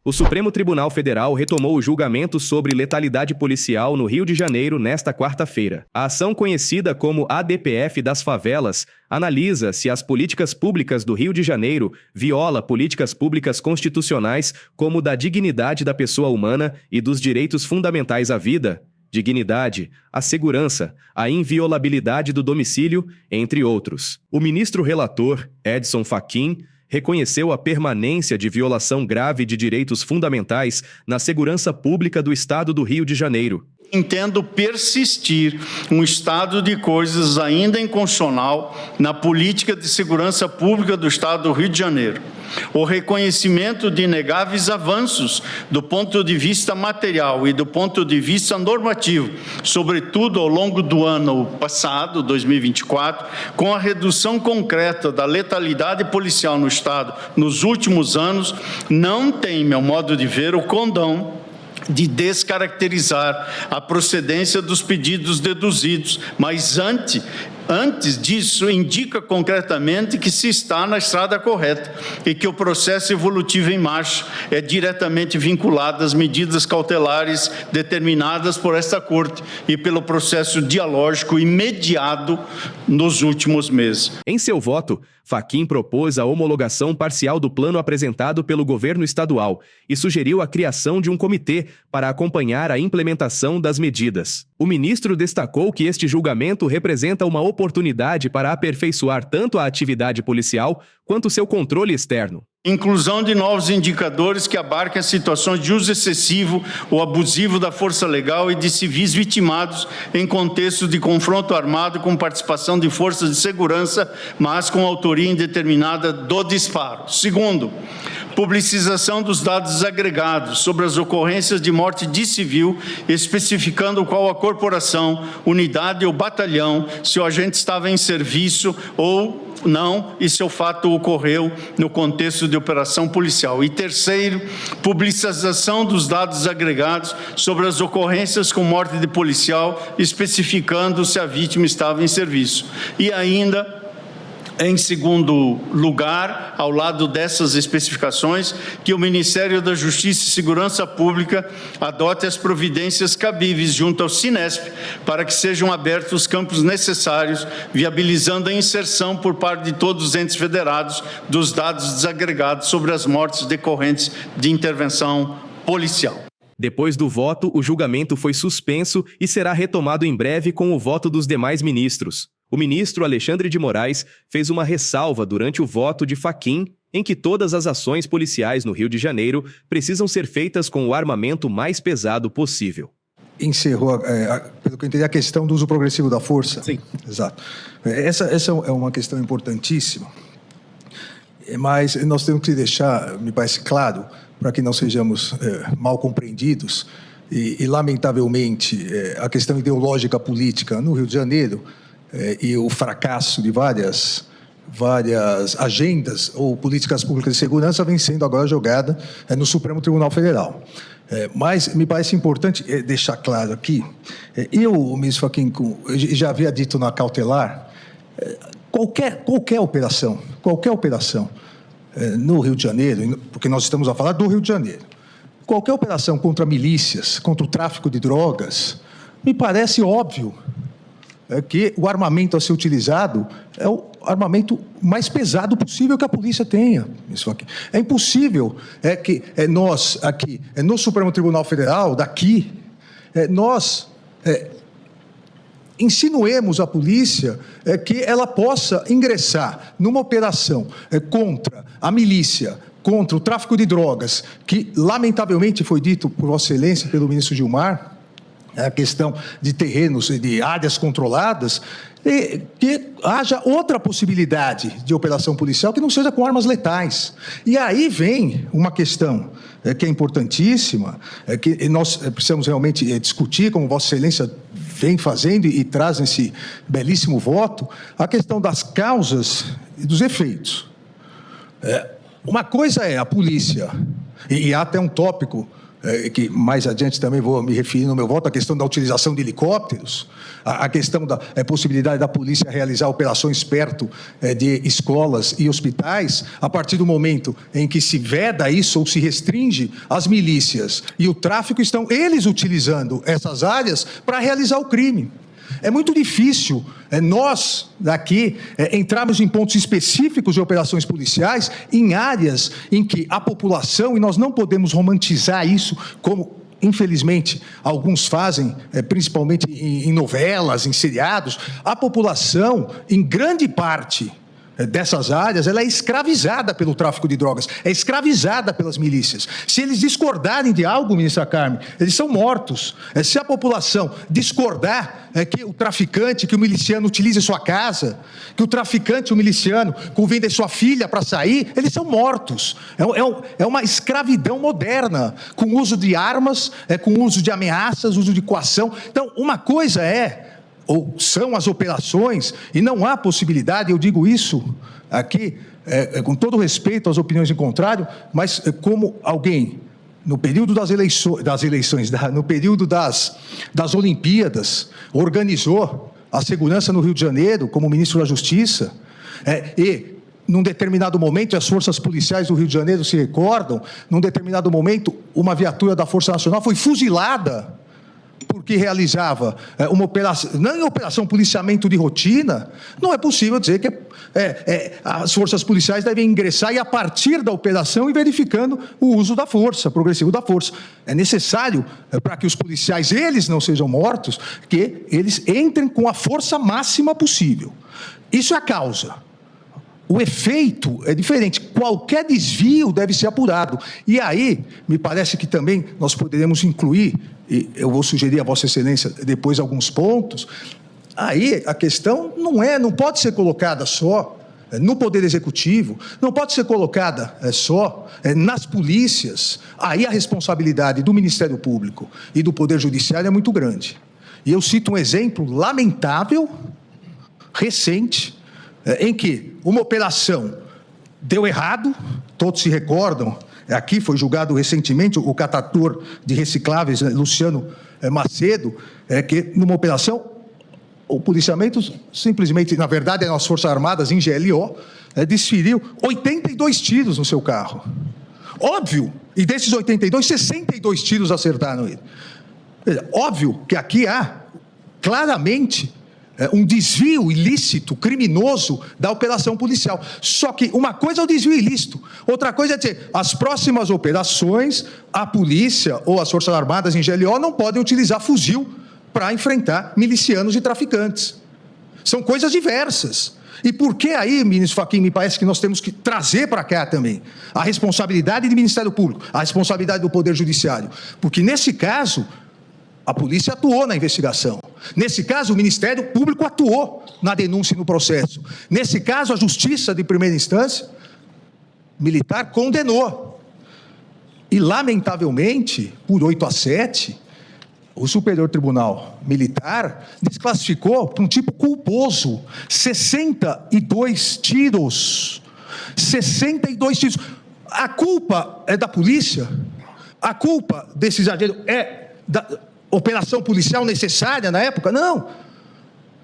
O Supremo Tribunal Federal retomou o julgamento sobre letalidade policial no Rio de Janeiro nesta quarta-feira. A ação, conhecida como ADPF das favelas, analisa se as políticas públicas do Rio de Janeiro violam políticas públicas constitucionais como da dignidade da pessoa humana e dos direitos fundamentais à vida, dignidade, a segurança, a inviolabilidade do domicílio, entre outros. O ministro relator, Edson Fachin, reconheceu a permanência de violação grave de direitos fundamentais na segurança pública do Estado do Rio de Janeiro. Entendo persistir um estado de coisas ainda inconstitucional na política de segurança pública do Estado do Rio de Janeiro. O reconhecimento de inegáveis avanços do ponto de vista material e do ponto de vista normativo, sobretudo ao longo do ano passado, 2024, com a redução concreta da letalidade policial no Estado nos últimos anos, não tem, meu modo de ver, o condão de descaracterizar a procedência dos pedidos deduzidos, mas antes disso, indica concretamente que se está na estrada correta e que o processo evolutivo em marcha é diretamente vinculado às medidas cautelares determinadas por esta Corte e pelo processo dialógico imediado nos últimos meses. Em seu voto, Fachin propôs a homologação parcial do plano apresentado pelo governo estadual e sugeriu a criação de um comitê para acompanhar a implementação das medidas. O ministro destacou que este julgamento representa uma oportunidade para aperfeiçoar tanto a atividade policial quanto seu controle externo. Inclusão de novos indicadores que abarquem as situações de uso excessivo ou abusivo da força legal e de civis vitimados em contexto de confronto armado com participação de forças de segurança, mas com autoria indeterminada do disparo. Segundo, publicização dos dados agregados sobre as ocorrências de morte de civil, especificando qual a corporação, unidade ou batalhão, se o agente estava em serviço ou não, e se o fato ocorreu no contexto de operação policial. E terceiro, publicização dos dados agregados sobre as ocorrências com morte de policial, especificando se a vítima estava em serviço. E ainda, em segundo lugar, ao lado dessas especificações, que o Ministério da Justiça e Segurança Pública adote as providências cabíveis junto ao Cinesp para que sejam abertos os campos necessários, viabilizando a inserção por parte de todos os entes federados dos dados desagregados sobre as mortes decorrentes de intervenção policial. Depois do voto, o julgamento foi suspenso e será retomado em breve com o voto dos demais ministros. O ministro Alexandre de Moraes fez uma ressalva durante o voto de Fachin, em que todas as ações policiais no Rio de Janeiro precisam ser feitas com o armamento mais pesado possível. Encerrou, pelo que eu entendi, a questão do uso progressivo da força. Sim. Exato. Essa é uma questão importantíssima, mas nós temos que deixar, me parece claro, para que não sejamos mal compreendidos, e lamentavelmente, a questão ideológica política no Rio de Janeiro e o fracasso de várias agendas ou políticas públicas de segurança vem sendo agora jogada no Supremo Tribunal Federal. Mas me parece importante deixar claro aqui, o ministro Fachin já havia dito na cautelar, qualquer operação no Rio de Janeiro, porque nós estamos a falar do Rio de Janeiro, qualquer operação contra milícias, contra o tráfico de drogas, me parece óbvio que o armamento a ser utilizado é o armamento mais pesado possível que a polícia tenha. Isso aqui. É impossível que nós, aqui, no Supremo Tribunal Federal, nós insinuemos à polícia que ela possa ingressar numa operação contra a milícia, contra o tráfico de drogas, que lamentavelmente foi dito por Vossa Excelência, pelo ministro Gilmar, a questão de terrenos e de áreas controladas, e que haja outra possibilidade de operação policial que não seja com armas letais. E aí vem uma questão que é importantíssima, que nós precisamos realmente discutir, como Vossa Excelência vem fazendo e traz nesse belíssimo voto, a questão das causas e dos efeitos. Uma coisa é a polícia, e há até um tópico que mais adiante também vou me referir no meu voto, a questão da utilização de helicópteros, a questão da possibilidade da polícia realizar operações perto de escolas e hospitais, a partir do momento em que se veda isso ou se restringe, as milícias e o tráfico estão eles utilizando essas áreas para realizar o crime. É muito difícil nós, daqui, entrarmos em pontos específicos de operações policiais em áreas em que a população, e nós não podemos romantizar isso como, infelizmente, alguns fazem, principalmente em novelas, em seriados, a população, em grande parte dessas áreas, ela é escravizada pelo tráfico de drogas, é escravizada pelas milícias. Se eles discordarem de algo, ministra Carmen, eles são mortos. Se a população discordar que o traficante, que o miliciano utilize sua casa, que o traficante, o miliciano, convida sua filha para sair, eles são mortos. É uma escravidão moderna, com uso de armas, com uso de ameaças, uso de coação. Então, uma coisa ou são as operações, e não há possibilidade, eu digo isso aqui, com todo respeito às opiniões em contrário, mas como alguém, no período no período das Olimpíadas, organizou a segurança no Rio de Janeiro, como ministro da Justiça, e num determinado momento, as forças policiais do Rio de Janeiro se recordam, num determinado momento, uma viatura da Força Nacional foi fuzilada, porque realizava uma operação, não em operação policiamento de rotina. Não é possível dizer que as forças policiais devem ingressar e, a partir da operação, ir verificando o uso da força, progressivo da força. É necessário, para que os policiais, eles não sejam mortos, que eles entrem com a força máxima possível. Isso é a causa. O efeito é diferente. Qualquer desvio deve ser apurado. E aí, me parece que também nós poderemos incluir, e eu vou sugerir a Vossa Excelência depois alguns pontos, aí a questão não pode ser colocada só no Poder Executivo, não pode ser colocada só nas polícias. Aí a responsabilidade do Ministério Público e do Poder Judiciário é muito grande. E eu cito um exemplo lamentável, recente, em que uma operação deu errado, todos se recordam, aqui foi julgado recentemente o catador de recicláveis, Luciano Macedo, que numa operação, o policiamento simplesmente, na verdade, eram as Forças Armadas em GLO, desferiu 82 tiros no seu carro. Óbvio, e desses 82, 62 tiros acertaram ele. Óbvio que aqui há, claramente, um desvio ilícito, criminoso da operação policial. Só que uma coisa é o desvio ilícito, outra coisa é dizer, as próximas operações, a polícia ou as Forças Armadas em GLO não podem utilizar fuzil para enfrentar milicianos e traficantes. São coisas diversas. E por que aí, ministro Fachin, me parece que nós temos que trazer para cá também a responsabilidade do Ministério Público, a responsabilidade do Poder Judiciário? Porque nesse caso, a polícia atuou na investigação. Nesse caso, o Ministério Público atuou na denúncia e no processo. Nesse caso, a Justiça de primeira instância militar condenou. E, lamentavelmente, por 8-7, o Superior Tribunal Militar desclassificou para um tipo culposo 62 tiros. 62 tiros. A culpa é da polícia? A culpa desse exagero é da operação policial necessária na época? Não.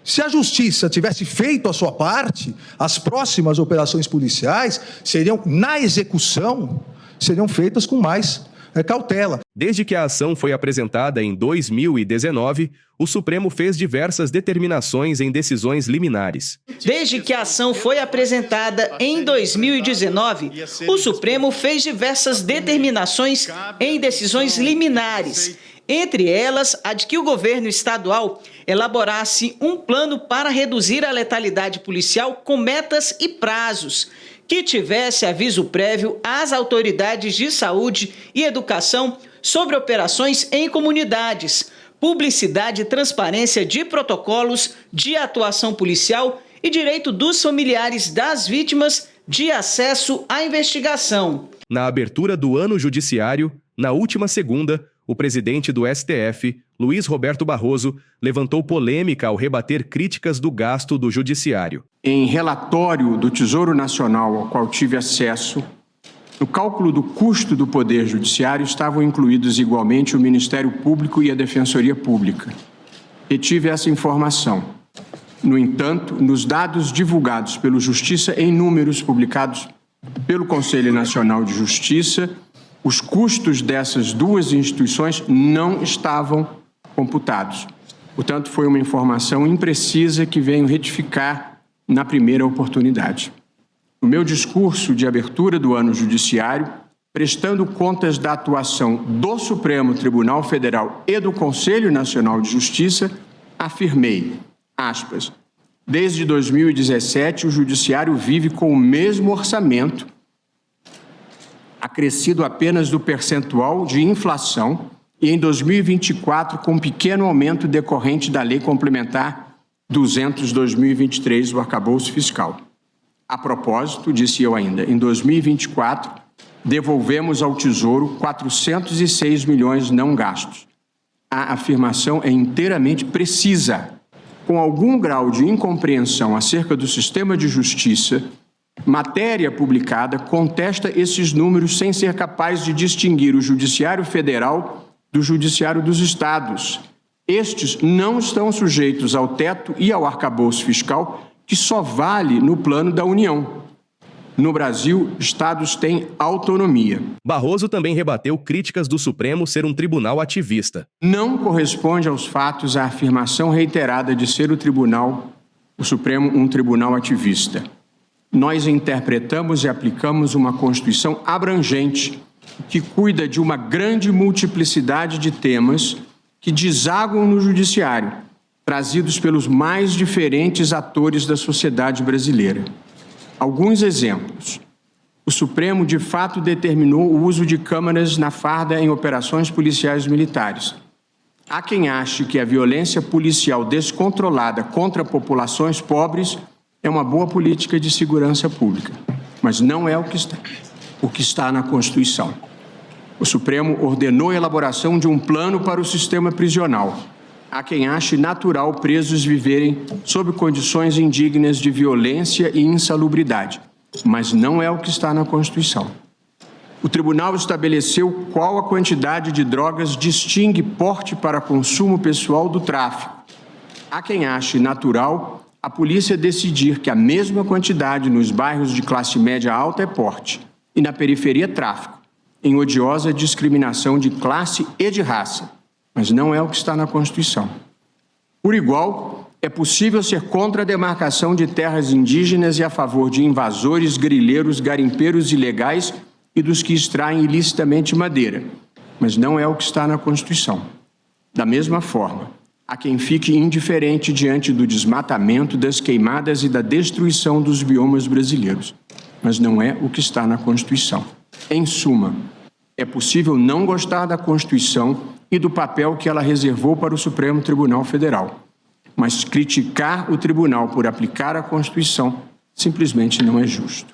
Se a Justiça tivesse feito a sua parte, as próximas operações policiais seriam, na execução, seriam feitas com mais cautela. Desde que a ação foi apresentada em 2019, o Supremo fez diversas determinações em decisões liminares. Desde que a ação foi apresentada em 2019, o Supremo fez diversas determinações em decisões liminares. Entre elas, a de que o governo estadual elaborasse um plano para reduzir a letalidade policial com metas e prazos, que tivesse aviso prévio às autoridades de saúde e educação sobre operações em comunidades, publicidade e transparência de protocolos de atuação policial e direito dos familiares das vítimas de acesso à investigação. Na abertura do ano judiciário, na última segunda, o presidente do STF, Luiz Roberto Barroso, levantou polêmica ao rebater críticas do gasto do judiciário. Em relatório do Tesouro Nacional ao qual tive acesso, No cálculo do custo do Poder Judiciário estavam incluídos igualmente o Ministério Público e a Defensoria Pública. Retive essa informação. No entanto, nos dados divulgados pelo Justiça em números publicados pelo Conselho Nacional de Justiça, os custos dessas duas instituições não estavam computados. Portanto, foi uma informação imprecisa que venho retificar na primeira oportunidade. No meu discurso de abertura do ano judiciário, prestando contas da atuação do Supremo Tribunal Federal e do Conselho Nacional de Justiça, afirmei, aspas, desde 2017 o Judiciário vive com o mesmo orçamento, acrescido apenas do percentual de inflação, e em 2024 com um pequeno aumento decorrente da Lei Complementar 200/2023 do arcabouço fiscal. A propósito, disse eu ainda, em 2024, devolvemos ao Tesouro 406 milhões não gastos. A afirmação é inteiramente precisa. Com algum grau de incompreensão acerca do sistema de justiça, matéria publicada contesta esses números sem ser capaz de distinguir o Judiciário Federal do Judiciário dos Estados. Estes não estão sujeitos ao teto e ao arcabouço fiscal, que só vale no plano da União. No Brasil, estados têm autonomia. Barroso também rebateu críticas do Supremo ser um tribunal ativista. Não corresponde aos fatos a afirmação reiterada de ser o Supremo um tribunal ativista. Nós interpretamos e aplicamos uma Constituição abrangente, que cuida de uma grande multiplicidade de temas que desaguam no Judiciário, trazidos pelos mais diferentes atores da sociedade brasileira. Alguns exemplos. O Supremo, de fato, determinou o uso de câmaras na farda em operações policiais militares. Há quem ache que a violência policial descontrolada contra populações pobres é uma boa política de segurança pública, mas não é o que está na Constituição. O Supremo ordenou a elaboração de um plano para o sistema prisional. Há quem ache natural presos viverem sob condições indignas de violência e insalubridade, mas não é o que está na Constituição. O Tribunal estabeleceu qual a quantidade de drogas distingue porte para consumo pessoal do tráfico. Há quem ache natural a polícia decidir que a mesma quantidade nos bairros de classe média alta é porte e na periferia tráfico, em odiosa discriminação de classe e de raça. Mas não é o que está na Constituição. Por igual, é possível ser contra a demarcação de terras indígenas e a favor de invasores, grileiros, garimpeiros ilegais e dos que extraem ilicitamente madeira, mas não é o que está na Constituição. Da mesma forma, há quem fique indiferente diante do desmatamento, das queimadas e da destruição dos biomas brasileiros, mas não é o que está na Constituição. Em suma, é possível não gostar da Constituição e do papel que ela reservou para o Supremo Tribunal Federal, mas criticar o tribunal por aplicar a Constituição simplesmente não é justo.